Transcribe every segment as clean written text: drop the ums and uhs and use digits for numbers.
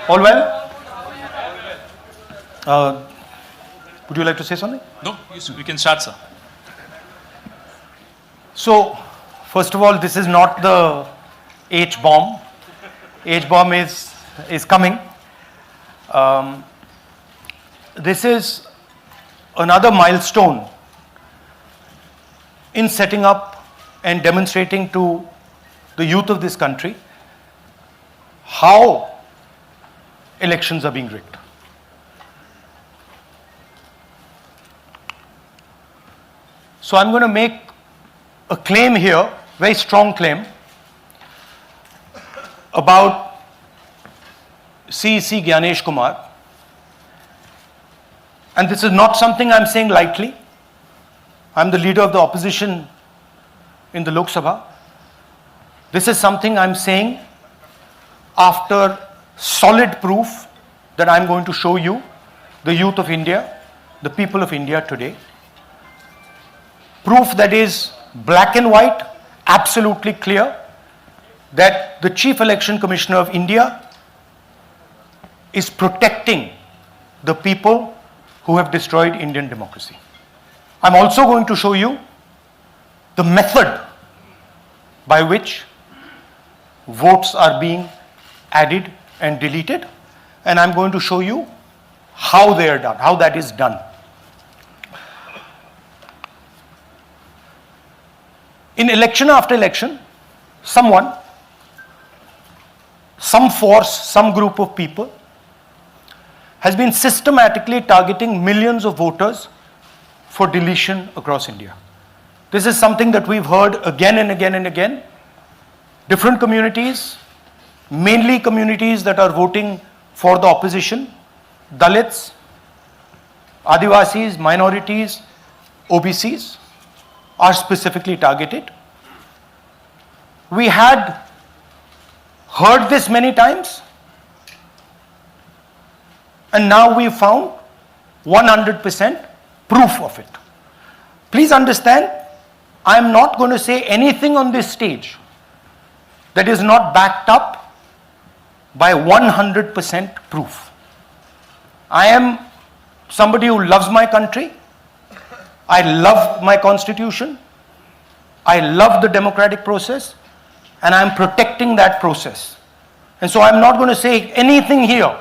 All well? Would you like to say something? No, we can start, sir. So, first of all, this is not the H-bomb. H-bomb is coming. This is another milestone in setting up and demonstrating to the youth of this country how elections are being rigged. So I'm going to make a claim here, very strong claim, about CEC Gyanesh Kumar. And this is not something I'm saying lightly. I'm the leader of the opposition in the Lok Sabha. This is something I'm saying after solid proof that I'm going to show you, the youth of India, the people of India today. Proof that is black and white, absolutely clear, that the Chief Election Commissioner of India is protecting the people who have destroyed Indian democracy. I'm also going to show you the method by which votes are being added and deleted, and I'm going to show you how they are done, how that is done. In election after election, someone, some force, some group of people has been systematically targeting millions of voters for deletion across India. This is something that we've heard again and again and again. Different communities, mainly communities that are voting for the opposition, Dalits, Adivasis, minorities, OBCs, are specifically targeted. We had heard this many times, and now we found 100% proof of it. Please understand, I am not going to say anything on this stage that is not backed up by 100% proof. I am somebody who loves my country. I love my constitution. I love the democratic process, and I am protecting that process. And so I'm not going to say anything here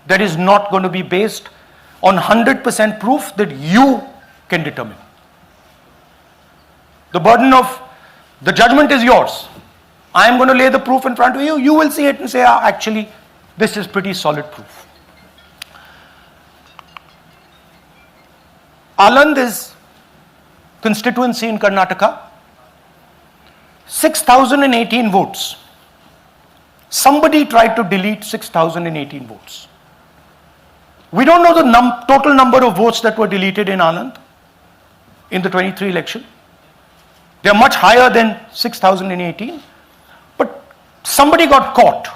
that is not going to be based on 100% proof that you can determine. The burden of the judgment is yours. I am going to lay the proof in front of you. You will see it and say, actually, this is pretty solid proof. Aland is constituency in Karnataka. 6,018 votes. Somebody tried to delete 6,018 votes. We don't know the total number of votes that were deleted in Aland in the 23 election. They are much higher than 6,018. But somebody got caught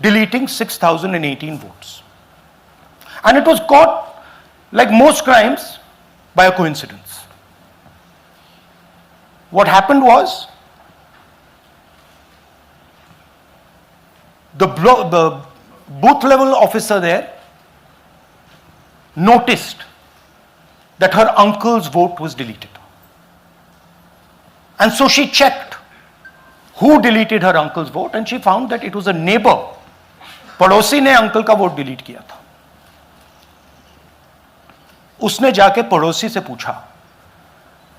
deleting 6,018 votes. And it was caught, like most crimes, by a coincidence. What happened was, the booth level officer there noticed that her uncle's vote was deleted. And so she checked who deleted her uncle's vote, and she found that it was a neighbor. पड़ोसी ने uncle का vote delete किया था. उसने जाके पड़ोसी से पूछा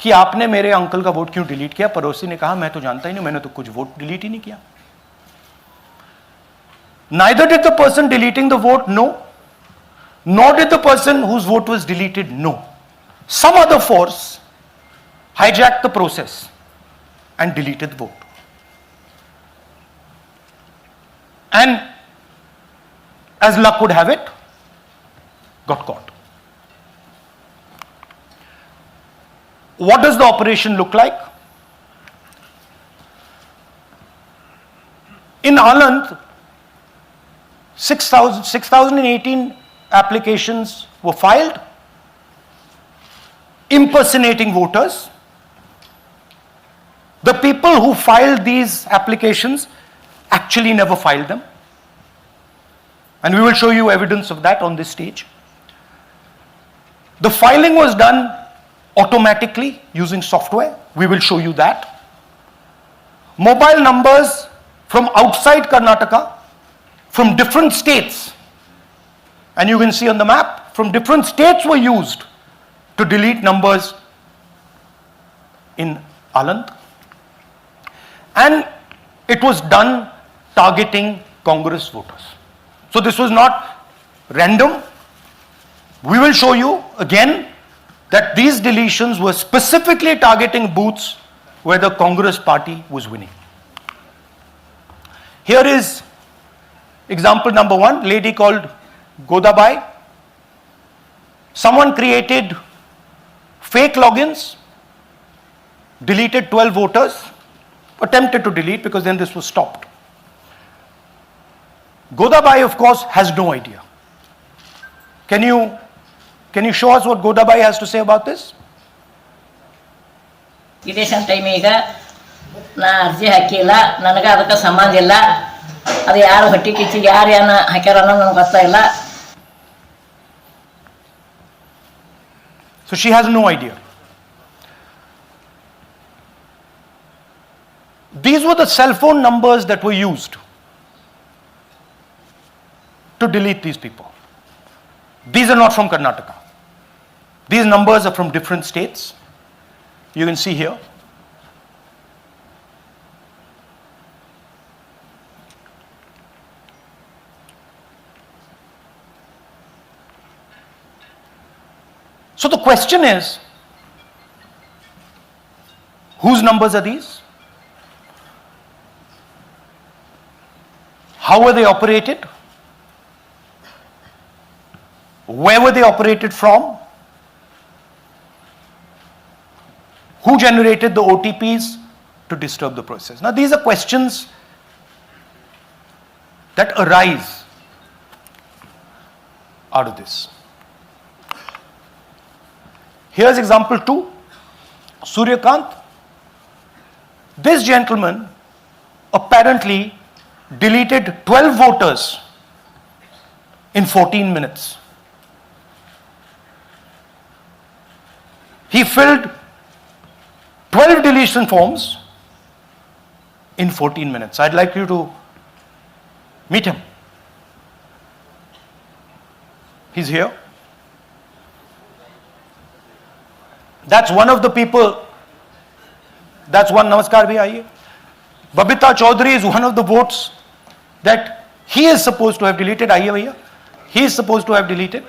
कि आपने मेरे अंकल का वोट क्यों डिलीट किया. पड़ोसी ने कहा, मैं तो जानता ही नहीं, मैंने तो कुछ वोट डिलीट ही नहीं किया. Neither did the person deleting the vote know, nor did the person whose vote was deleted know. Some other force hijacked the process and deleted the vote. And as luck would have it, got caught. What does the operation look like? In Aland, 6,018 applications were filed impersonating voters. The people who filed these applications actually never filed them. And we will show you evidence of that on this stage. The filing was done automatically using software. We will show you that. Mobile numbers from outside Karnataka, from different states, and you can see on the map, from different states were used to delete numbers in Aland. And it was done targeting Congress voters. So this was not random. We will show you again that these deletions were specifically targeting booths where the Congress party was winning. Here is example number 1, lady called Godabai. Someone created fake logins, deleted 12 voters, attempted to delete because then this was stopped. Godabai, of course, has no idea. Can you show us what Godabai has to say about this? Election time ಈಗ ನಾ ಅರ್ಜಿ ಹಾಕಿಲ್ಲ, ನನಗೆ ಅದಕ್ಕೆ ಸಂಬಂಧ ಇಲ್ಲ, ಅದು ಯಾರು ಹೊಟ್ಟಿ ಕಿಚ್ಚಿ ಯಾರು ಏನ ಹಾಕ್ಯಾರ ಅನ್ನೋದು ನನಗೆ ಗೊತ್ತಾಗಿಲ್ಲ. So she has no idea. These were the cell phone numbers that were used to delete these people. These are not from Karnataka. These numbers are from different states. You can see here. So the question is, whose numbers are these? How were they operated? Where were they operated from? Who generated the OTPs to disturb the process? Now these are questions that arise out of this. Here's example 2, Suryakant. This gentleman apparently deleted 12 voters in 14 minutes. He filled 12 deletion forms in 14 minutes. I'd like you to meet him. He's here. That's one of the people. That's one. Namaskar bhi aiye. Babita Chaudhary is one of the votes that he is supposed to have deleted. Aiye bhaiya. He is supposed to have deleted.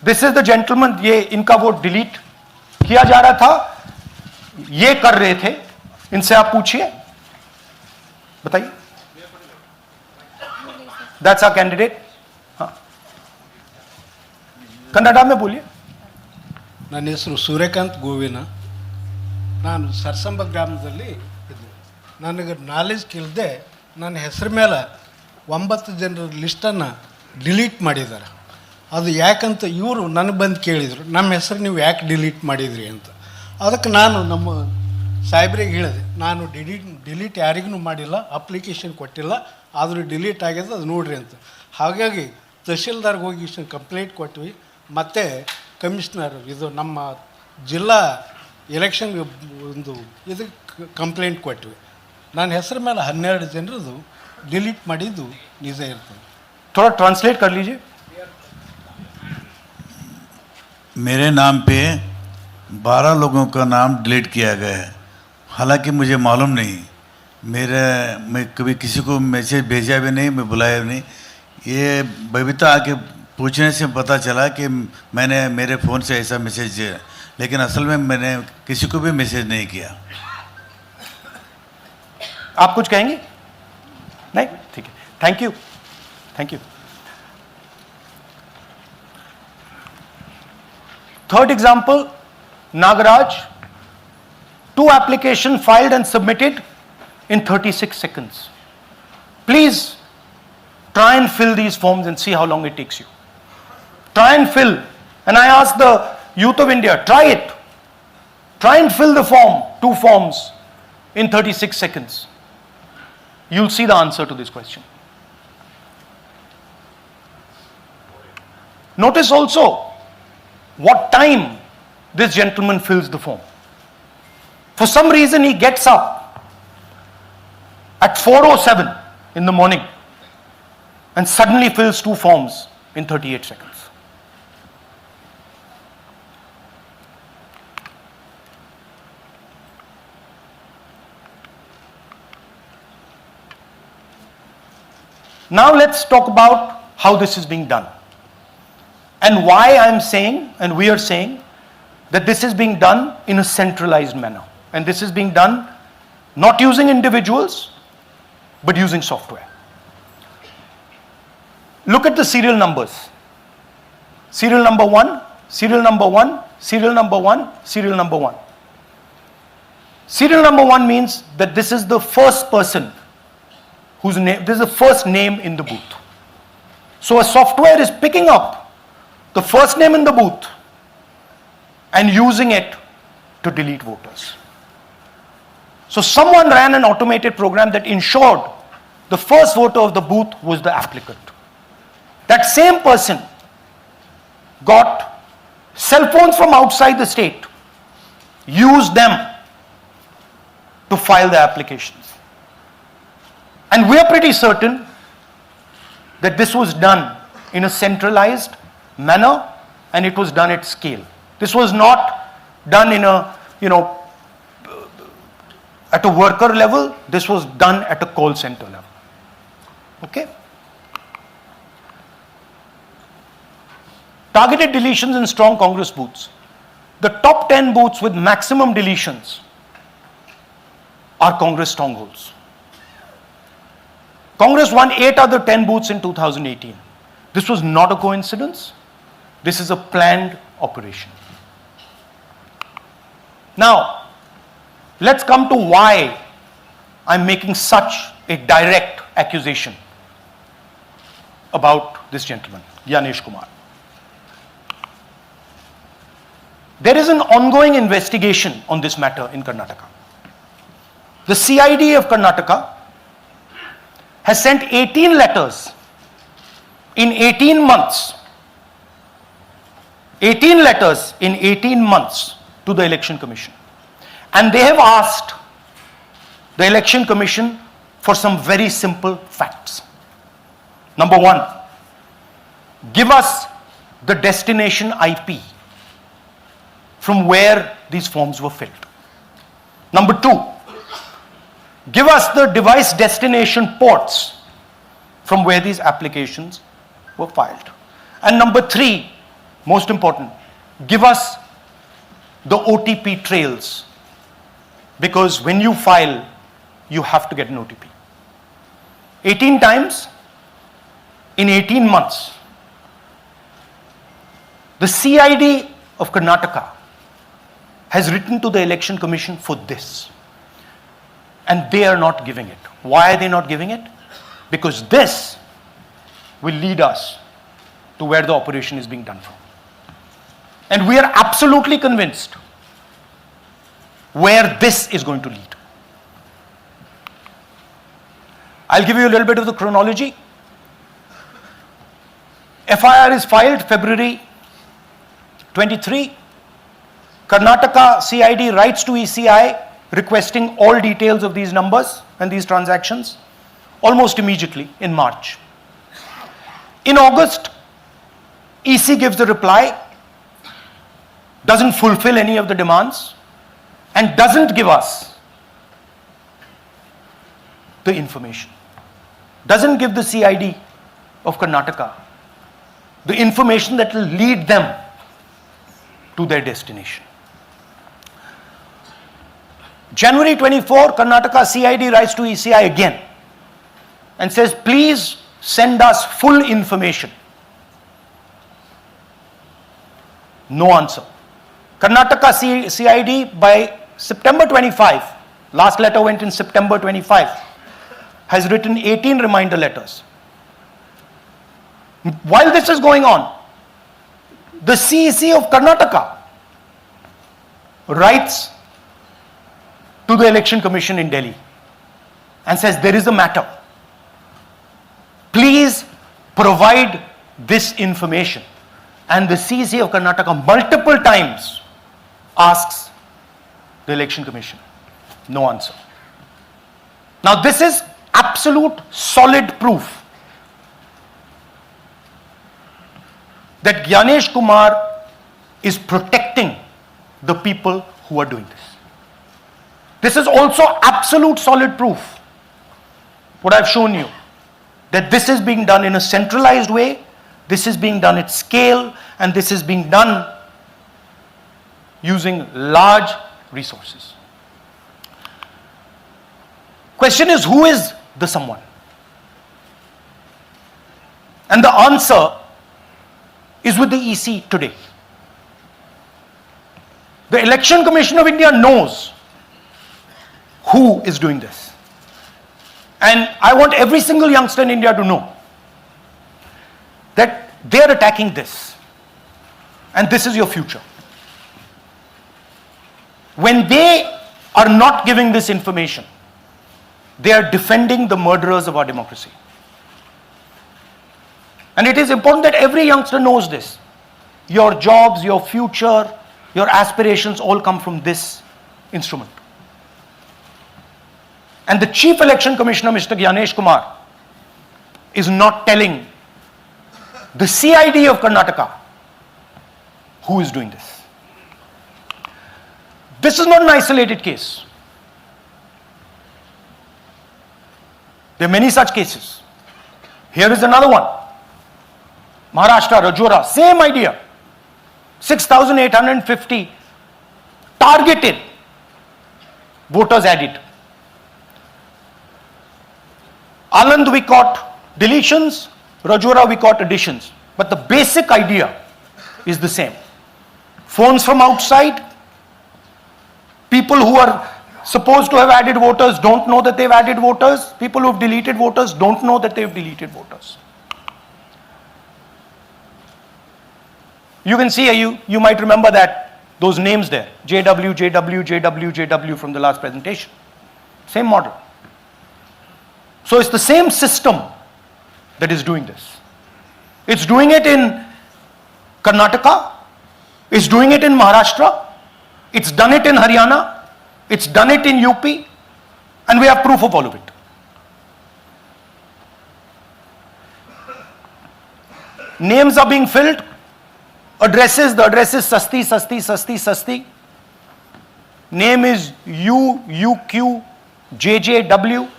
This is the gentleman. ये इनका vote delete किया जा रहा था. ये कर रहे थे. इनसे आप पूछिए. बताइए. That's our candidate. हाँ. कन्नड़ा में बोलिए. ನನ್ನ ಹೆಸರು ಸೂರ್ಯಕಾಂತ್ ಗೋವಿನ. ನಾನು ಸರ್ಸಂಬ ಗ್ರಾಮದಲ್ಲಿ ಇದ್ದೆ. ನನಗೆ ನಾಲೆಜ್ ಕೇಳದೆ ನನ್ನ ಹೆಸರು ಮೇಲೆ 9 ಜನರ ಲಿಸ್ಟನ್ನು ಡಿಲೀಟ್ ಮಾಡಿದ್ದಾರೆ. ಅದು ಯಾಕಂತ ಇವರು ನನಗೆ ಬಂದು ಕೇಳಿದರು, ನಮ್ಮ ಹೆಸರು ನೀವು ಯಾಕೆ ಡಿಲೀಟ್ ಮಾಡಿದ್ರಿ ಅಂತ. ಅದಕ್ಕೆ ನಾನು ನಮ್ಮ ಸಾಹೇಬ್ರಿಗೆ ಹೇಳಿದೆ, ನಾನು ಡಿಲೀಟ್ ಯಾರಿಗೂ ಮಾಡಿಲ್ಲ, ಅಪ್ಲಿಕೇಶನ್ ಕೊಟ್ಟಿಲ್ಲ, ಆದರೂ ಡಿಲೀಟ್ ಆಗಿದೆ, ಅದು ನೋಡ್ರಿ ಅಂತ. ಹಾಗಾಗಿ ತಹಶೀಲ್ದಾರ್ಗೆ ಹೋಗಿ ಇಷ್ಟು ಕಂಪ್ಲೇಂಟ್ ಕೊಟ್ವಿ. ಮತ್ತು ಕಮಿಷ್ನರ್ ಇದು ನಮ್ಮ ಜಿಲ್ಲಾ ಎಲೆಕ್ಷನ್ಗೆ ಒಂದು ಇದಕ್ಕೆ ಕಂಪ್ಲೇಂಟ್ ಕೊಟ್ವಿ. ನನ್ನ ಹೆಸರ ಮೇಲೆ 12 ಜನರದು डिलीट ಮಾಡಿದ್ದು ನಿಜ ಇರ್ತದೆ. थोड़ा ट्रांसलेट कर लीजिए. मेरे नाम पे 12 लोगों का नाम डिलीट किया गया है. हालांकि मुझे मालूम नहीं, मैं कभी किसी को मैसेज भेजा भी नहीं, मैं बुलाया भी नहीं. ये बबीता आके पूछने से पता चला कि मैंने मेरे फ़ोन से ऐसा मैसेज दिया, लेकिन असल में मैंने किसी को भी मैसेज नहीं किया. आप कुछ कहेंगे? नहीं, ठीक है. Thank you. Thank you. Third example, Nagaraj. 2 applications filed and submitted in 36 seconds. Please try and fill these forms and see how long it takes you. Try and fill. And I ask the youth of India, try it. Try and fill the form, 2 forms in 36 seconds. you'll see the answer to this question. Notice also what time this gentleman fills the form. For some reason he gets up at 4:07 in the morning and suddenly fills 2 forms in 38 seconds. Now let's talk about how this is being done and why I'm saying and we are saying that this is being done in a centralized manner, and this is being done not using individuals but using software. Look at the serial numbers. Serial number 1, serial number 1, serial number 1, serial number 1. Serial number 1 means that this is the first person whose name, this is the first name in the booth. So a software is picking up the first name in the booth and using it to delete voters. So someone ran an automated program that ensured the first voter of the booth was the applicant. That same person got cell phones from outside the state, used them to file the applications. And we are pretty certain that this was done in a centralized manner and it was done at scale. This was not done in a, at a worker level. This was done at a call center level. Okay? Targeted deletions in strong Congress booths. The top 10 booths with maximum deletions are Congress strongholds. Congress won 8 other 10 booths in 2018. This was not a coincidence. This is a planned operation. Now, let's come to why I'm making such a direct accusation about this gentleman, Gyanesh Kumar. There is an ongoing investigation on this matter in Karnataka. The CID of Karnataka has sent 18 letters in 18 months. 18 letters in 18 months to the Election Commission. And they have asked the Election Commission for some very simple facts. Number 1, give us the destination IP from where these forms were filled. Number 2, give us the device destination ports from where these applications were filed. And number 3, most important, give us the OTP trails, because when you file, you have to get an OTP. 18 times in 18 months. The CID of Karnataka has written to the Election Commission for this. And they are not giving it. Why are they not giving it? Because this will lead us to where the operation is being done from. And we are absolutely convinced where this is going to lead. I'll give you a little bit of the chronology. FIR is filed February 23. Karnataka CID writes to ECI requesting all details of these numbers and these transactions almost immediately in March. In August, EC gives a reply, doesn't fulfill any of the demands, and doesn't give us the information. Doesn't give the CID of Karnataka the information that will lead them to their destination. January 24, Karnataka CID writes to ECI again and says, please send us full information. No answer. Karnataka CID by September 25, last letter went in September 25, has written 18 reminder letters. While this is going on, the CEC of Karnataka writes to the Election Commission in Delhi and says there is a matter, please provide this information. And the CC of Karnataka multiple times asks the Election Commission. No answer. Now this is absolute solid proof that Gyanesh Kumar is protecting the people who are doing this. This is also absolute solid proof, what I've shown you, that this is being done in a centralized way, this is being done at scale, and this is being done using large resources. Question is, who is the someone? And the answer is with the EC today. The Election Commission of India knows who is doing this. And I want every single youngster in India to know that they are attacking this. And this is your future. When they are not giving this information, they are defending the murderers of our democracy. And it is important that every youngster knows this. Your jobs, your future, your aspirations all come from this instrument. And the Chief Election Commissioner, Mr. Gyanesh Kumar, is not telling the CID of Karnataka who is doing this. This is not an isolated case. There are many such cases. Here is another one. Maharashtra, Rajora, same idea. 6,850 targeted voters added. Anand we caught deletions, Rajora we caught additions. But the basic idea is the same. Phones from outside, people who are supposed to have added voters don't know that they've added voters, people who have deleted voters don't know that they've deleted voters. You can see, you might remember that, those names there, JW, JW, JW, JW from the last presentation. Same model. So it's the same system that is doing this. It's doing it in Karnataka, it's doing it in Maharashtra, it's done it in Haryana, it's done it in UP, and we have proof of all of it. Names are being filled, addresses, the address is Sasti, Sasti, Sasti, Sasti. Name is UQ, JJW.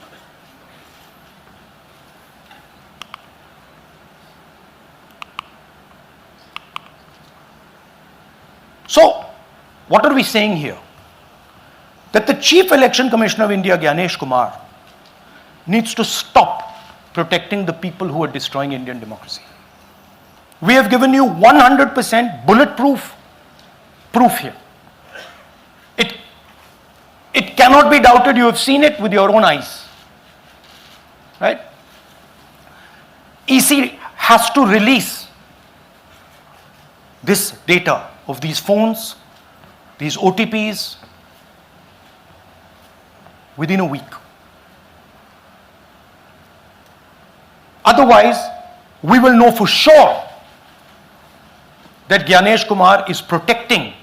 So, what are we saying here? That the Chief Election Commissioner of India, Gyanesh Kumar, needs to stop protecting the people who are destroying Indian democracy. We have given you 100% bulletproof proof here. It cannot be doubted. You have seen it with your own eyes. Right? EC has to release this data of these phones, these OTPs, within a week. Otherwise, we will know for sure that Gyanesh Kumar is protecting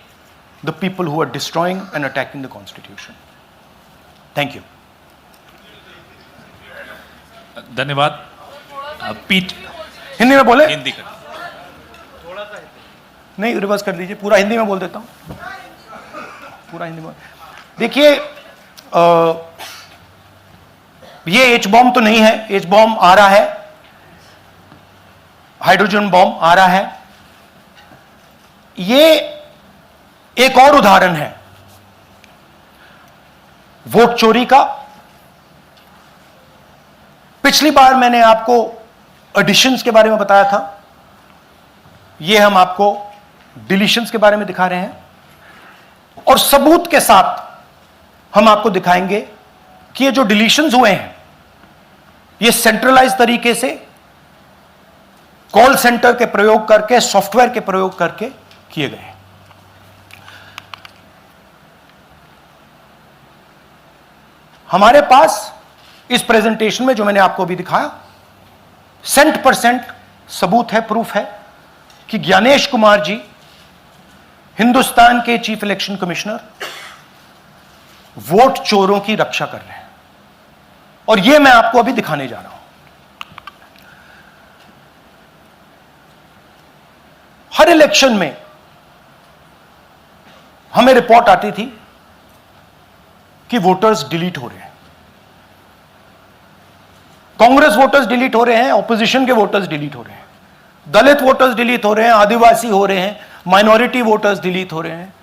the people who are destroying and attacking the constitution. Thank you. धन्यवाद पीठ हिंदी में बोले? हिंदी कर नहीं, reverse कर दीजिए, पूरा हिंदी में बोल देता हूं, पूरा हिंदी में। देखिए, ये एच बॉम्ब तो नहीं है, एच बॉम्ब आ रहा है, हाइड्रोजन बॉम्ब आ रहा है। ये एक और उदाहरण है वोट चोरी का। पिछली बार मैंने आपको एडिशंस के बारे में बताया था, ये हम आपको डिलीशंस के बारे में दिखा रहे हैं, और सबूत के साथ हम आपको दिखाएंगे कि ये जो डिलीशंस हुए हैं ये सेंट्रलाइज तरीके से कॉल सेंटर के प्रयोग करके, सॉफ्टवेयर के प्रयोग करके किए गए हैं। हमारे पास इस प्रेजेंटेशन में जो मैंने आपको अभी दिखाया 100% सबूत है, प्रूफ है कि ज्ञानेश कुमार जी हिंदुस्तान के चीफ इलेक्शन कमिश्नर वोट चोरों की रक्षा कर रहे हैं, और यह मैं आपको अभी दिखाने जा रहा हूं। हर इलेक्शन में हमें रिपोर्ट आती थी कि वोटर्स डिलीट हो रहे हैं, कांग्रेस वोटर्स डिलीट हो रहे हैं, ऑपोजिशन के वोटर्स डिलीट हो रहे हैं, दलित वोटर्स डिलीट हो रहे हैं, आदिवासी हो रहे हैं, माइनॉरिटी वोटर्स डिलीट हो रहे हैं,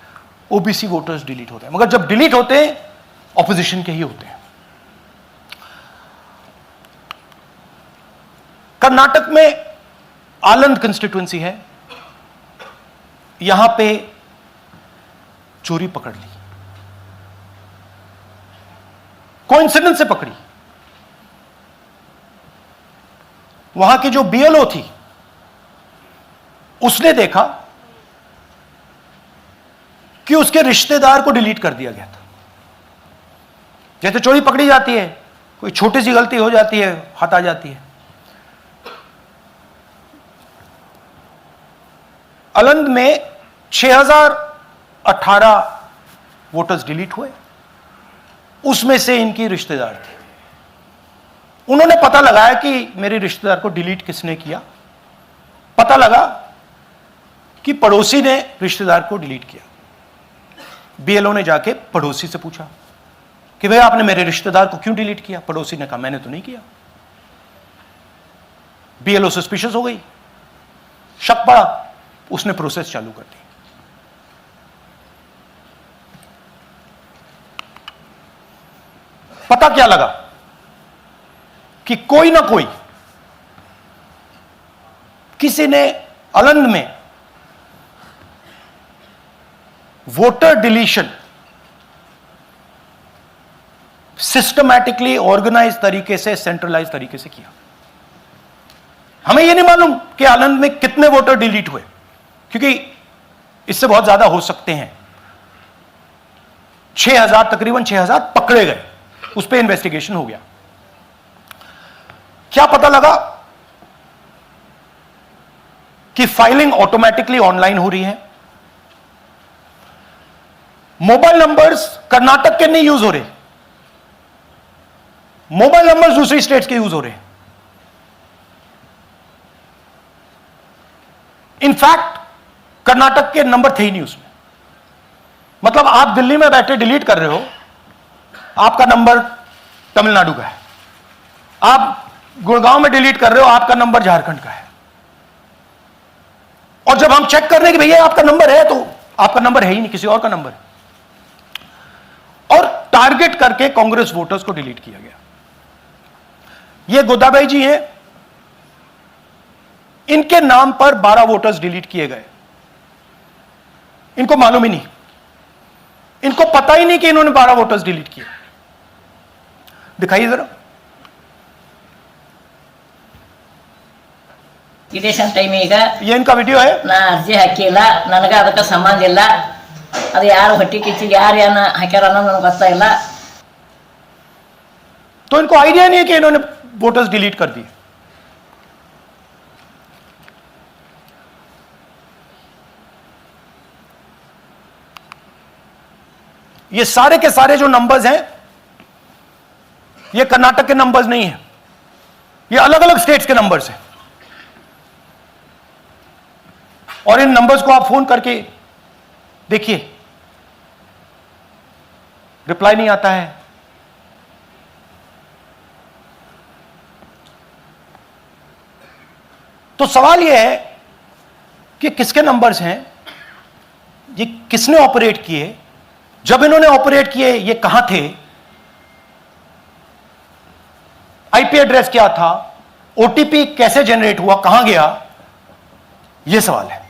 ओबीसी वोटर्स डिलीट हो रहे हैं। मगर जब डिलीट होते हैं ऑपोजिशन के ही होते हैं। कर्नाटक में आलंद कंस्टिट्यूएंसी है, यहां पे चोरी पकड़ ली, कोइंसिडेंस से पकड़ी। वहां की जो बीएलओ थी उसने देखा कि उसके रिश्तेदार को डिलीट कर दिया गया था। जैसे चोरी पकड़ी जाती है, कोई छोटी सी गलती हो जाती है, हाथ आ जाती है। आलंद में 6018 वोटर्स डिलीट हुए, उसमें से इनकी रिश्तेदार थे। उन्होंने पता लगाया कि मेरे रिश्तेदार को डिलीट किसने किया। पता लगा कि पड़ोसी ने रिश्तेदार को डिलीट किया। बीएलओ ने जाके पड़ोसी से पूछा कि भाई आपने मेरे रिश्तेदार को क्यों डिलीट किया? पड़ोसी ने कहा मैंने तो नहीं किया। बीएलओ सस्पिशियस हो गई, शक पड़ा, उसने प्रोसेस चालू कर दी। पता क्या लगा कि कोई ना कोई, किसी ने आलंद में वोटर डिलीशन सिस्टमैटिकली ऑर्गेनाइज तरीके से, सेंट्रलाइज तरीके से किया। हमें यह नहीं मालूम कि आलंद में कितने वोटर डिलीट हुए, क्योंकि इससे बहुत ज्यादा हो सकते हैं। 6000, तकरीबन 6000 पकड़े गए, उस पर इन्वेस्टिगेशन हो गया। क्या पता लगा कि फाइलिंग ऑटोमेटिकली ऑनलाइन हो रही है। मोबाइल नंबर्स कर्नाटक के नहीं यूज हो रहे, मोबाइल नंबर्स दूसरी स्टेट्स के यूज हो रहे हैं। इनफैक्ट कर्नाटक के नंबर थे ही नहीं उसमें। मतलब आप दिल्ली में बैठे डिलीट कर रहे हो, आपका नंबर तमिलनाडु का है। आप गुड़गांव में डिलीट कर रहे हो, आपका नंबर झारखंड का है। और जब हम चेक कर रहे हैं कि भैया आपका नंबर है, तो आपका नंबर है ही नहीं, किसी और का नंबर है। और टारगेट करके कांग्रेस वोटर्स को डिलीट किया गया। ये गोदाबाई जी हैं, इनके नाम पर 12 वोटर्स डिलीट किए गए। इनको मालूम ही नहीं, इनको पता ही नहीं कि इन्होंने 12 वोटर्स डिलीट किए। दिखाइए जरा। ಇಲೆಕ್ಷನ್ ಟೈಮ್ ಈಗ ये इनका वीडियो है। ನಾ ಅರ್ಜಿ ಹಾಕಿಲ್ಲ, ನನಗೆ ಅದಕ್ಕೆ ಸಂಬಂಧ ಇಲ್ಲ। ಅದು ಯಾರು ಹೊಟ್ಟಿ ಕಿಚ್ಚಿ ಯಾರು ಏನ ಹಾಕ್ಯಾರ ಅನ್ನೋದು ನನಗೆ ಗೊತ್ತಾಗಿಲ್ಲ। तो इनको आइडिया नहीं है कि इन्होंने वोटर्स डिलीट कर दिए। ये सारे के सारे जो नंबर्स हैं, ये कर्नाटक के नंबर्स नहीं है, ये अलग अलग स्टेट्स के नंबर्स हैं। और इन नंबर्स को आप फोन करके देखिए, रिप्लाई नहीं आता है। तो सवाल यह है कि किसके नंबर्स हैं, ये किसने ऑपरेट किए, जब इन्होंने ऑपरेट किए ये कहां थे, आईपी एड्रेस क्या था, ओटीपी कैसे जनरेट हुआ, कहां गया, यह सवाल है।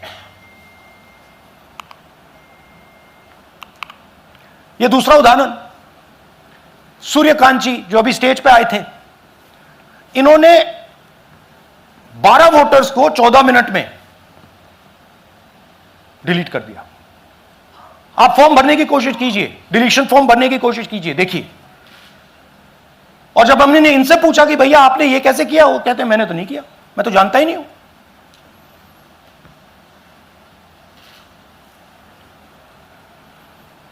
यह दूसरा उदाहरण, सूर्यकांत जी जो अभी स्टेज पे आए थे, इन्होंने 12 वोटर्स को 14 मिनट में डिलीट कर दिया। आप फॉर्म भरने की कोशिश कीजिए, डिलीशन फॉर्म भरने की कोशिश कीजिए, देखिए। और जब हमने इनसे पूछा कि भैया आपने ये कैसे किया, वो कहते हैं मैंने तो नहीं किया, मैं तो जानता ही नहीं हूं।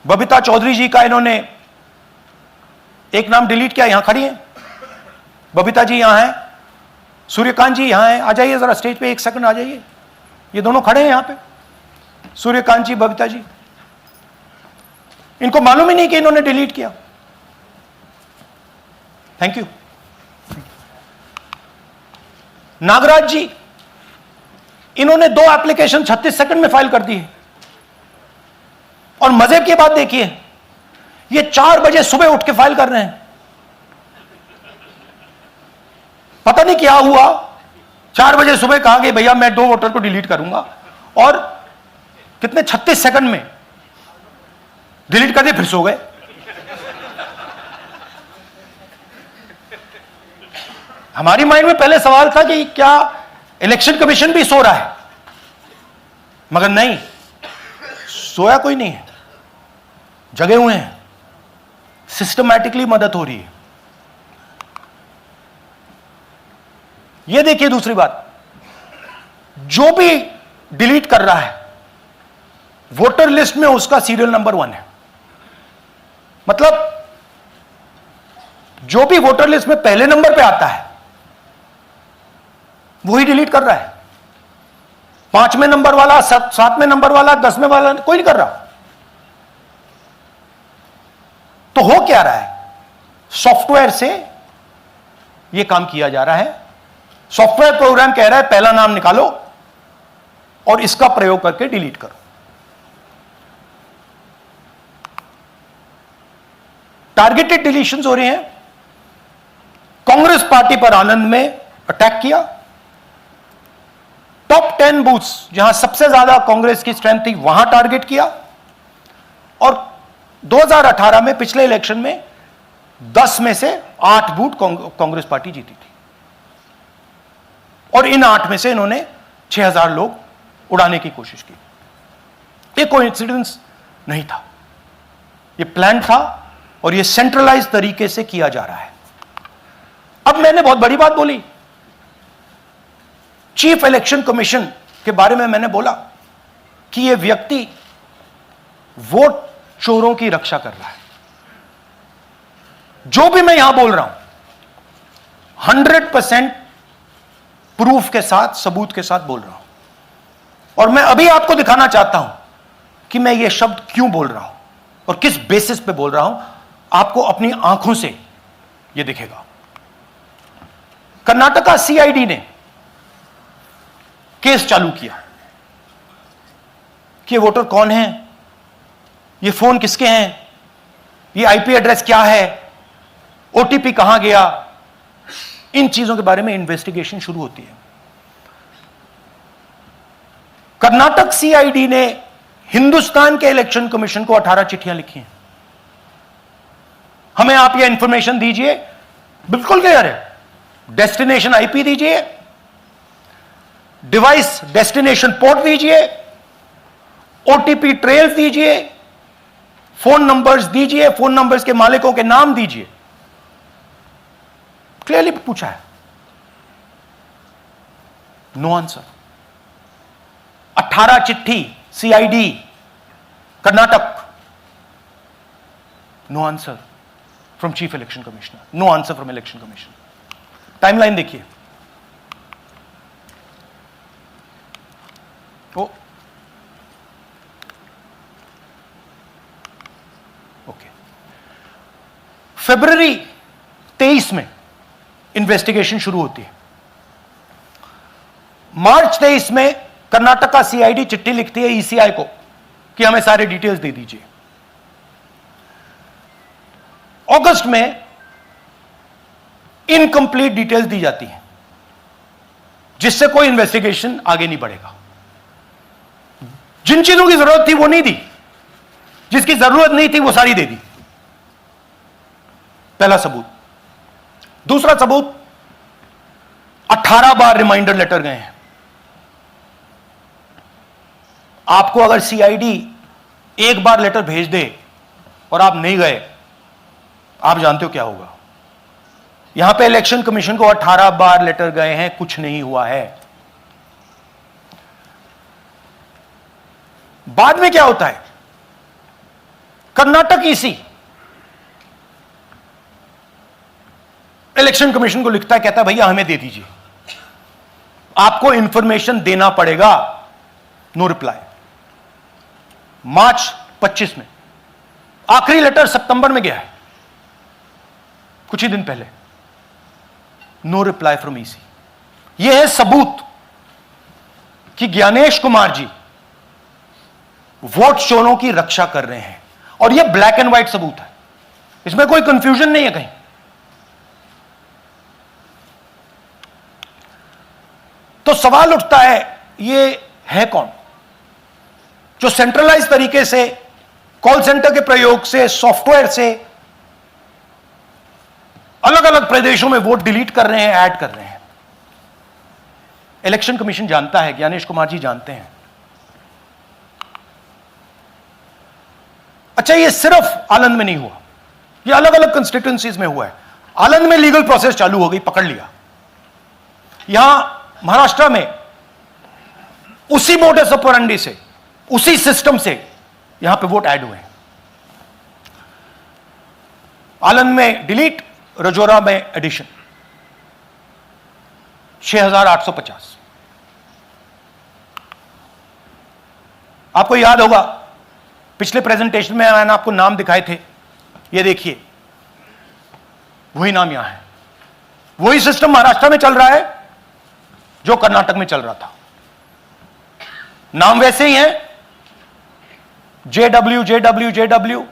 बबीता चौधरी जी का इन्होंने एक नाम डिलीट किया, यहां खड़ी हैं बबीता जी, यहां हैं, सूर्यकांत जी यहां हैं, आ जाइए जरा स्टेज पे, एक सेकंड आ जाइए, ये दोनों खड़े हैं यहां पे, सूर्यकांत जी, बबीता जी। इनको मालूम ही नहीं कि इन्होंने डिलीट किया। Thank you. नागराज जी, इन्होंने 2 एप्लीकेशन 36 सेकंड में फाइल कर दी है। और मजे की बात देखिए, ये 4 बजे सुबह उठ के फाइल कर रहे हैं। पता नहीं क्या हुआ, 4 बजे सुबह कहा कि भैया मैं 2 वोटर को डिलीट करूंगा, और कितने 36 सेकंड में डिलीट कर दिए, फिर सो गए। हमारी माइंड में पहले सवाल था कि क्या इलेक्शन कमीशन भी सो रहा है, मगर नहीं, सोया कोई नहीं है, जगे हुए हैं, सिस्टमैटिकली मदद हो रही है। यह देखिए दूसरी बात, जो भी डिलीट कर रहा है वोटर लिस्ट में उसका सीरियल नंबर 1 है। मतलब जो भी वोटर लिस्ट में पहले नंबर पे आता है वही डिलीट कर रहा है। 5वें नंबर वाला, 7वें नंबर वाला, 10वें वाला कोई नहीं कर रहा। तो हो क्या रहा है, सॉफ्टवेयर से यह काम किया जा रहा है। सॉफ्टवेयर प्रोग्राम कह रहा है पहला नाम निकालो और इसका प्रयोग करके डिलीट करो। टारगेटेड डिलीशंस हो रहे हैं। कांग्रेस पार्टी पर आनंद में अटैक किया। टॉप 10 बूथ्स जहां सबसे ज्यादा कांग्रेस की स्ट्रेंथ थी वहां टारगेट किया। और 2018 में पिछले इलेक्शन में 10 में से 8 बूथ कांग्रेस पार्टी जीती थी, और इन 8 में से इन्होंने 6000 लोग उड़ाने की कोशिश की। ये कोइंसिडेंस नहीं था, ये प्लान था, और ये सेंट्रलाइज तरीके से किया जा रहा है। अब मैंने बहुत बड़ी बात बोली, चीफ इलेक्शन कमीशन के बारे में मैंने बोला कि यह व्यक्ति वोट चोरों की रक्षा कर रहा है। जो भी मैं यहां बोल रहा हूं 100% प्रूफ के साथ, सबूत के साथ बोल रहा हूं। और मैं अभी आपको दिखाना चाहता हूं कि मैं ये शब्द क्यों बोल रहा हूं और किस बेसिस पे बोल रहा हूं। आपको अपनी आंखों से ये दिखेगा। कर्नाटका सीआईडी ने केस चालू किया कि वोटर कौन है, ये फोन किसके हैं, ये आईपी एड्रेस क्या है, ओटीपी कहां गया, इन चीजों के बारे में इन्वेस्टिगेशन शुरू होती है। कर्नाटक सीआईडी ने हिंदुस्तान के इलेक्शन कमीशन को 18 चिट्ठियां लिखी हैं। हमें आप ये इंफॉर्मेशन दीजिए, बिल्कुल क्लियर है, डेस्टिनेशन आईपी दीजिए, डिवाइस डेस्टिनेशन पोर्ट दीजिए, ओटीपी ट्रेल दीजिए, फोन नंबर्स दीजिए, फोन नंबर्स के मालिकों के नाम दीजिए। क्लियरली पूछा है, नो आंसर। 18 चिट्ठी CID Karnataka, no answer from chief election commissioner, no answer from election commission. Timeline देखिए, ओके, फरवरी 23 में इन्वेस्टिगेशन शुरू होती है। मार्च 23 में कर्नाटका सीआईडी चिट्ठी लिखती है ईसीआई को कि हमें सारे डिटेल्स दे दीजिए। अगस्त में इनकंप्लीट डिटेल्स दी जाती हैं, जिससे कोई इन्वेस्टिगेशन आगे नहीं बढ़ेगा। जिन चीजों की जरूरत थी वो नहीं दी, जिसकी जरूरत नहीं थी वो सारी दे दी। पहला सबूत। दूसरा सबूत, 18 बार रिमाइंडर लेटर गए हैं। आपको अगर सीआईडी एक बार लेटर भेज दे और आप नहीं गए, आप जानते हो क्या होगा। यहां पे इलेक्शन कमीशन को 18 बार लेटर गए हैं, कुछ नहीं हुआ है। बाद में क्या होता है, कर्नाटक ईसी इलेक्शन कमीशन को लिखता है, कहता है भैया हमें दे दीजिए, आपको इंफॉर्मेशन देना पड़ेगा। No reply. मार्च 25 में, आखिरी लेटर सितंबर में गया है, कुछ ही दिन पहले। No reply from EC. यह है सबूत कि ज्ञानेश कुमार जी वोट चोरों की रक्षा कर रहे हैं, और यह ब्लैक एंड व्हाइट सबूत है, इसमें कोई कंफ्यूजन नहीं है कहीं। तो सवाल उठता है, ये है कौन जो सेंट्रलाइज तरीके से कॉल सेंटर के प्रयोग से, सॉफ्टवेयर से अलग अलग प्रदेशों में वोट डिलीट कर रहे हैं, ऐड कर रहे हैं। इलेक्शन कमीशन जानता है, ज्ञानेश कुमार जी जानते हैं। अच्छा, ये सिर्फ आनंद में नहीं हुआ, ये अलग अलग कंस्टिट्यूएंसीज में हुआ है। आनंद में लीगल प्रोसेस चालू हो गई, पकड़ लिया। यहां महाराष्ट्र में उसी मोडस ऑपरेंडी से, उसी सिस्टम से यहां पे वोट ऐड हुए हैं। आनंद में डिलीट, रजौरा में एडिशन, 6850। आपको याद होगा पिछले प्रेजेंटेशन में मैंने आपको नाम दिखाए थे, ये देखिए वही नाम यहां है। वही सिस्टम महाराष्ट्र में चल रहा है जो कर्नाटक में चल रहा था। नाम वैसे ही है, जेडब्ल्यू जेडब्ल्यू जेडब्ल्यू,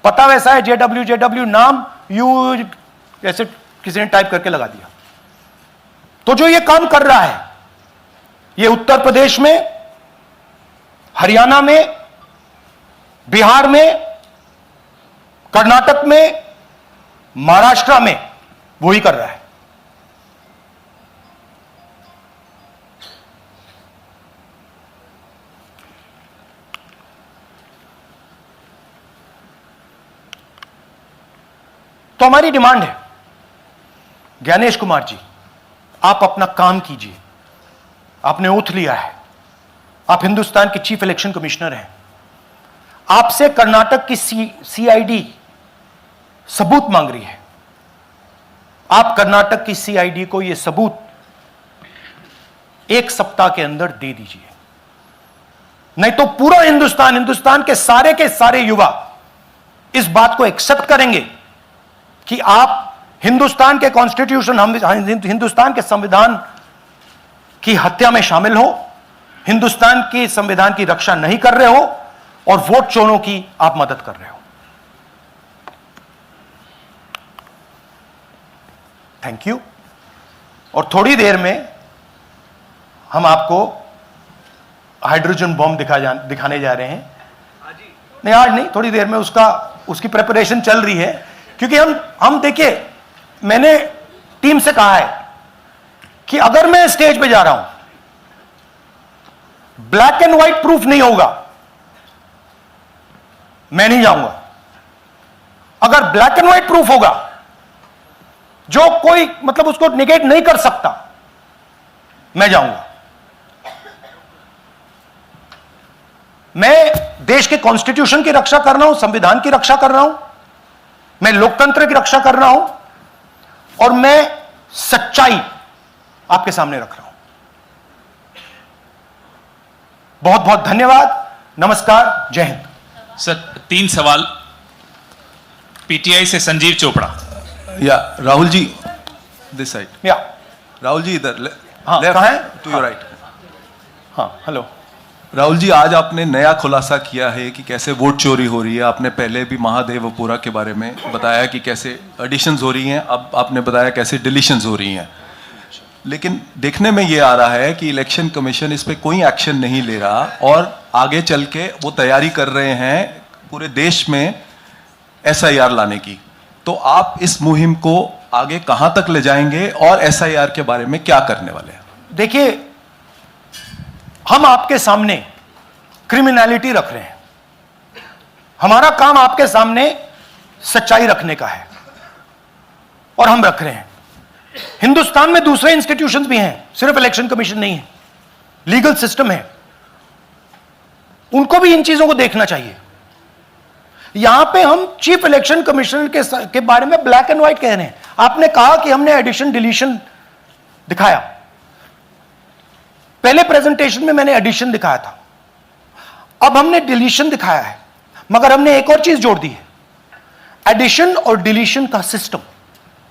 पता वैसा है, जेडब्ल्यू जेडब्ल्यू, नाम यू ऐसे किसी ने टाइप करके लगा दिया। तो जो ये काम कर रहा है, ये उत्तर प्रदेश में, हरियाणा में, बिहार में, कर्नाटक में, महाराष्ट्र में वही कर रहा है। तो हमारी डिमांड है, ज्ञानेश कुमार जी, आप अपना काम कीजिए। आपने ओथ लिया है, आप हिंदुस्तान के चीफ इलेक्शन कमिश्नर हैं। आपसे कर्नाटक की सीआईडी सबूत मांग रही है। आप कर्नाटक की सीआईडी को यह सबूत 1 सप्ताह के अंदर दे दीजिए, नहीं तो पूरा हिंदुस्तान के सारे युवा इस बात को एक्सेप्ट करेंगे कि आप हिंदुस्तान के कॉन्स्टिट्यूशन, हिंदुस्तान के संविधान की हत्या में शामिल हो, हिंदुस्तान के संविधान की रक्षा नहीं कर रहे हो, और वोट चोरों की आप मदद कर रहे हो। Thank you. और थोड़ी देर में हम आपको हाइड्रोजन बॉम्ब दिखाने जा रहे हैं। नहीं, आज नहीं, थोड़ी देर में उसकी प्रिपरेशन चल रही है। क्योंकि हम देखिए, मैंने टीम से कहा है कि अगर मैं स्टेज पे जा रहा हूं, ब्लैक एंड व्हाइट प्रूफ नहीं होगा, मैं नहीं जाऊंगा। अगर ब्लैक एंड व्हाइट प्रूफ होगा, जो कोई मतलब उसको निगेट नहीं कर सकता, मैं जाऊंगा। मैं देश के कॉन्स्टिट्यूशन की रक्षा कर रहा हूं, संविधान की रक्षा कर रहा हूं, मैं लोकतंत्र की रक्षा कर रहा हूं, और मैं सच्चाई आपके सामने रख रहा हूं। बहुत बहुत धन्यवाद, नमस्कार, जय हिंद। सर 3 सवाल। पीटीआई से संजीव चोपड़ा। या राहुल जी, दिस साइड। या राहुल जी इधर, हाँ, लेफ्ट कहाँ है? To your right. हाँ, हेलो। राहुल जी, आज आपने नया खुलासा किया है कि कैसे वोट चोरी हो रही है। आपने पहले भी महादेवपुरा के बारे में बताया कि कैसे एडिशंस हो रही हैं, अब आपने बताया कैसे डिलीशंस हो रही हैं। लेकिन देखने में ये आ रहा है कि इलेक्शन कमीशन इस पे कोई एक्शन नहीं ले रहा, और आगे चल के वो तैयारी कर रहे हैं पूरे देश में एसआईआर लाने की। तो आप इस मुहिम को आगे कहां तक ले जाएंगे, और एसआईआर के बारे में क्या करने वाले हैं? देखिए, हम आपके सामने क्रिमिनलिटी रख रहे हैं, हमारा काम आपके सामने सच्चाई रखने का है, और हम रख रहे हैं। हिंदुस्तान में दूसरे इंस्टीट्यूशंस भी हैं, सिर्फ इलेक्शन कमीशन नहीं है, लीगल सिस्टम है, उनको भी इन चीजों को देखना चाहिए। यहां पे हम चीफ इलेक्शन कमिश्नर के बारे में ब्लैक एंड व्हाइट कह रहे हैं। आपने कहा कि हमने एडिशन डिलीशन दिखाया, पहले प्रेजेंटेशन में मैंने एडिशन दिखाया था, अब हमने डिलीशन दिखाया है, मगर हमने एक और चीज जोड़ दी है, एडिशन और डिलीशन का सिस्टम,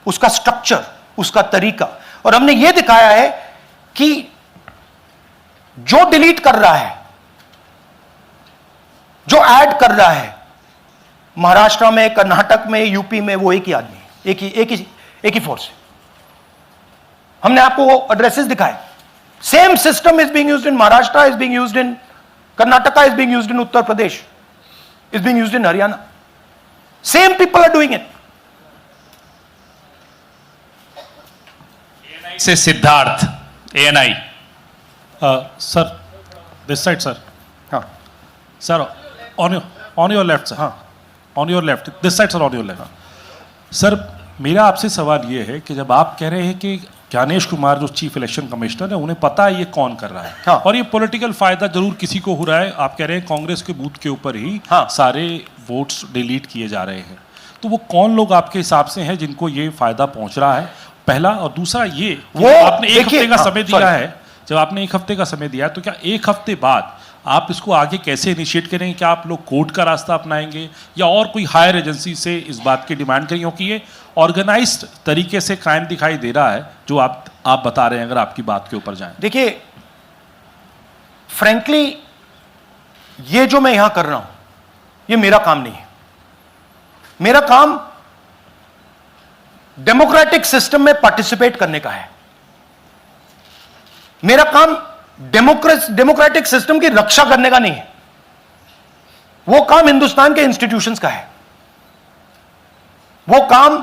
उसका स्ट्रक्चर, उसका तरीका। और हमने यह दिखाया है कि जो डिलीट कर रहा है, जो ऐड कर रहा है, महाराष्ट्र में, कर्नाटक में, यूपी में, वो एक ही आदमी है, एक ही फोर्स है। हमने आपको वो एड्रेसेस दिखाए। Same system is being used in Maharashtra, is being used in Karnataka, is being used in Uttar Pradesh, is being used in Haryana. Same people are doing it. से Siddharth, ANI। Sir, this side, sir. हाँ Sir, on your left, sir. हाँ On your left. This side, sir, on your left. Sir, मेरा आपसे सवाल ये है कि जब आप कह रहे हैं कि ज्ञानेश कुमार जो चीफ इलेक्शन कमिश्नर है, उन्हें पता है ये कौन कर रहा है, हाँ। और ये पॉलिटिकल फायदा जरूर किसी को हो रहा है। आप कह रहे हैं कांग्रेस के बूथ के ऊपर ही हाँ। सारे वोट्स डिलीट किए जा रहे हैं, तो वो कौन लोग आपके हिसाब से हैं जिनको ये फायदा पहुंच रहा है, पहला। और दूसरा ये कि वो आपने एक देखिए, हफ्ते का हाँ, समय दिया sorry। है, जब आपने एक हफ्ते का समय दिया है, तो क्या एक हफ्ते बाद आप इसको आगे कैसे इनिशिएट करेंगे? क्या आप लोग कोर्ट का रास्ता अपनाएंगे या और कोई हायर एजेंसी से इस बात की डिमांड करेंगे? क्योंकि ये ऑर्गेनाइज्ड तरीके से क्राइम दिखाई दे रहा है जो आप बता रहे हैं, अगर आपकी बात के ऊपर जाएं। देखिए, फ्रैंकली ये जो मैं यहां कर रहा हूं, ये मेरा काम नहीं है। मेरा काम डेमोक्रेटिक सिस्टम में पार्टिसिपेट करने का है। मेरा काम डेमोक्रेटिक सिस्टम की रक्षा करने का नहीं है। वो काम हिंदुस्तान के इंस्टीट्यूशंस का है। वो काम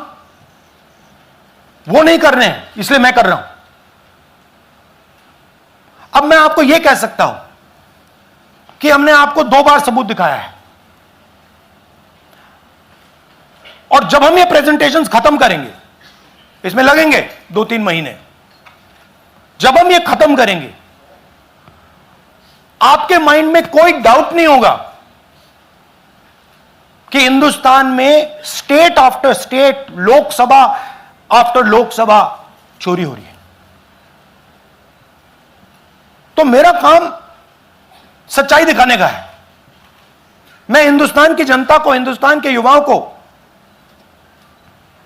वो नहीं कर रहे हैं, इसलिए मैं कर रहा हूं। अब मैं आपको यह कह सकता हूं कि हमने आपको 2 बार सबूत दिखाया है, और जब हम ये प्रेजेंटेशंस खत्म करेंगे, इसमें लगेंगे 2-3 महीने, जब हम ये खत्म करेंगे, आपके माइंड में कोई डाउट नहीं होगा कि हिंदुस्तान में state after state, Lok Sabha after Lok Sabha चोरी हो रही है। तो मेरा काम सच्चाई दिखाने का है। मैं हिंदुस्तान की जनता को, हिंदुस्तान के युवाओं को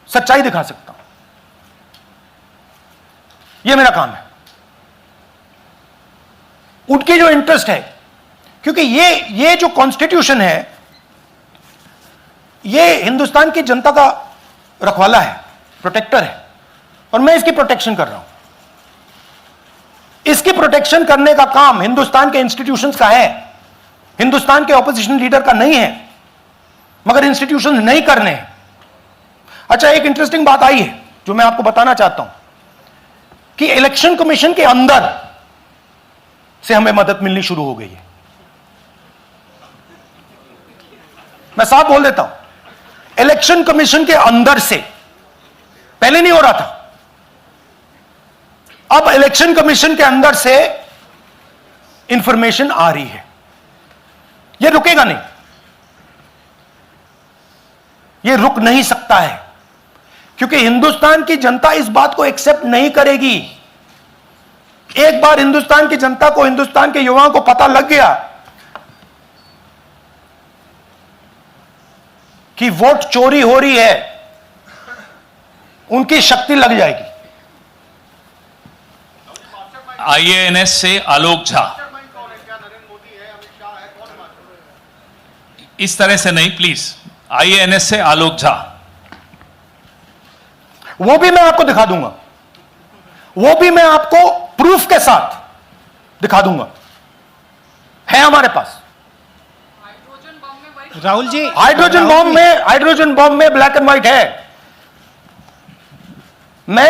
सच्चाई दिखा सकता हूं। यह मेरा काम है। उनकी जो इंटरेस्ट है, क्योंकि ये जो कॉन्स्टिट्यूशन है, ये हिंदुस्तान की जनता का रखवाला है, प्रोटेक्टर है, और मैं इसकी प्रोटेक्शन कर रहा हूं। इसकी प्रोटेक्शन करने का काम हिंदुस्तान के इंस्टीट्यूशंस का है, हिंदुस्तान के ऑपोजिशन लीडर का नहीं है, मगर इंस्टीट्यूशंस नहीं करने हैं। अच्छा, एक इंटरेस्टिंग बात आई है जो मैं आपको बताना चाहता हूं कि इलेक्शन कमीशन के अंदर से हमें मदद मिलनी शुरू हो गई है। मैं साफ बोल देता हूं, इलेक्शन कमीशन के अंदर से, पहले नहीं हो रहा था, अब इलेक्शन कमीशन के अंदर से इंफॉर्मेशन आ रही है। यह रुकेगा नहीं, यह रुक नहीं सकता है, क्योंकि हिंदुस्तान की जनता इस बात को एक्सेप्ट नहीं करेगी। एक बार हिंदुस्तान की जनता को, हिंदुस्तान के युवाओं को पता लग गया कि वोट चोरी हो रही है, उनकी शक्ति लग जाएगी। IANS से आलोक झा। इस तरह से नहीं प्लीज। IANS से आलोक झा। वो भी मैं आपको दिखा दूंगा, वो भी मैं आपको प्रूफ के साथ दिखा दूंगा, है हमारे पास। राहुल जी, हाइड्रोजन बॉम्ब में ब्लैक एंड व्हाइट है। मैं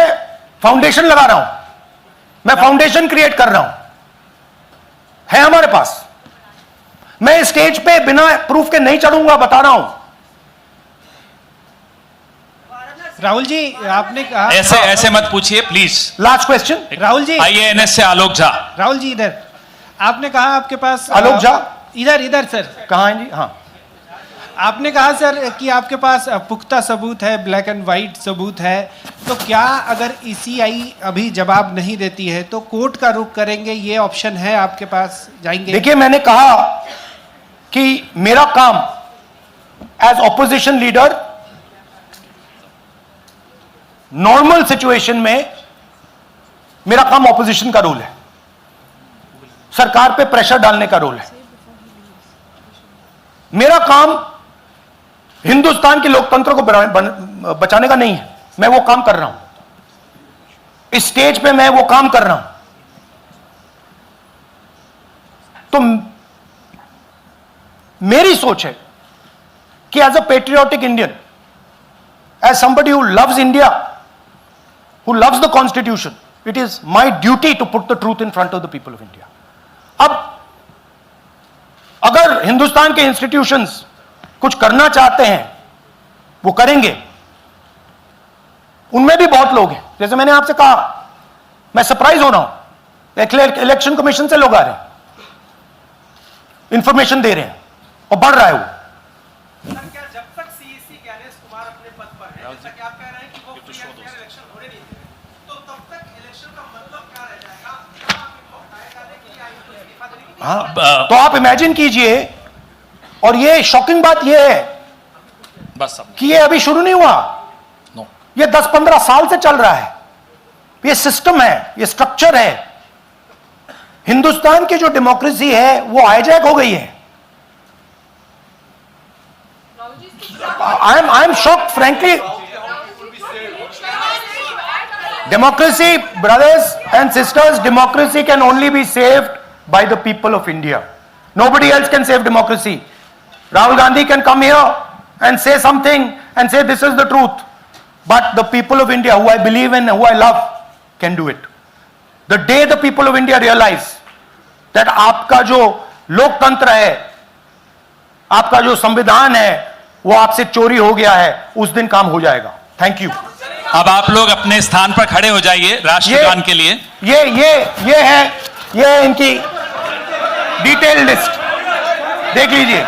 फाउंडेशन लगा रहा हूं, मैं फाउंडेशन क्रिएट कर रहा हूं, है हमारे पास। मैं स्टेज पे बिना प्रूफ के नहीं चढ़ूंगा, बता रहा हूं। राहुल जी आपने कहा, ऐसे ऐसे मत पूछिए please. Last question, Rahul ji, IANS से आलोक झा। राहुल जी इधर, आपने कहा आपके पास आलोक झा इधर सर, कहाँ हैं जी? हाँ, आपने कहा सर कि आपके पास पुख्ता सबूत है, ब्लैक एंड वाइट सबूत है, तो क्या अगर ईसीआई अभी जवाब नहीं देती है तो कोर्ट का रुख करेंगे, ये ऑप्शन है आपके पास, जाएंगे? देखिए मैंने कहा कि मेरा काम as opposition leader normal situation में मेरा काम ऑपोजिशन का रोल है, सरकार पे प्रेशर डालने का रोल है। मेरा काम हिंदुस्तान के लोकतंत्र को बचाने का नहीं है, मैं वो काम कर रहा हूं, इस स्टेज पे मैं वो काम कर रहा हूं। तो मेरी सोच है कि as a patriotic Indian, as somebody who loves India, who loves the constitution, it is my duty to put the truth in front of the people of India. अब अगर हिंदुस्तान के इंस्टीट्यूशंस कुछ करना चाहते हैं वो करेंगे, उनमें भी बहुत लोग हैं, जैसे मैंने आपसे कहा, मैं सरप्राइज हो रहा हूं, इलेक्शन कमीशन से लोग आ रहे हैं, इंफॉर्मेशन दे रहे हैं और बढ़ रहा है वो। क्या जब तक सीईसी ज्ञानेश कुमार अपने पद पर है, जैसा कि आप कह रहे हैं कि वो फ्री एंड फेयर इलेक्शन होने नहीं देंगे, तो तब तक इलेक्शन का मतलब क्या रह जाएगा? क्या आप इनको हटाए जाने के लिए आयोग को इस्तीफा देने की? हाँ, तो आप इमेजिन कीजिए, और ये शॉकिंग बात ये है बस अब कि ये अभी शुरू नहीं हुआ, ये 10-15 साल से चल रहा है, ये सिस्टम है, ये स्ट्रक्चर है। हिंदुस्तान की जो डेमोक्रेसी है वो हाईजैक हो गई है। I am shocked, frankly. Democracy, brothers and sisters, democracy can only be saved by the people of India. Nobody else can save democracy. Rahul Gandhi can come here and say something and say this is the truth. But the people of India, who I believe in, who I love, can do it. The day the people of India realize that आपका जो लोकतंत्र है, आपका जो संविधान है, वो आपसे चोरी हो गया है, उस दिन काम हो जाएगा। Thank you. अब आप लोग अपने स्थान पर खड़े हो जाइए राष्ट्रगान के लिए। ये है इनकी डिटेल लिस्ट, देख लीजिए।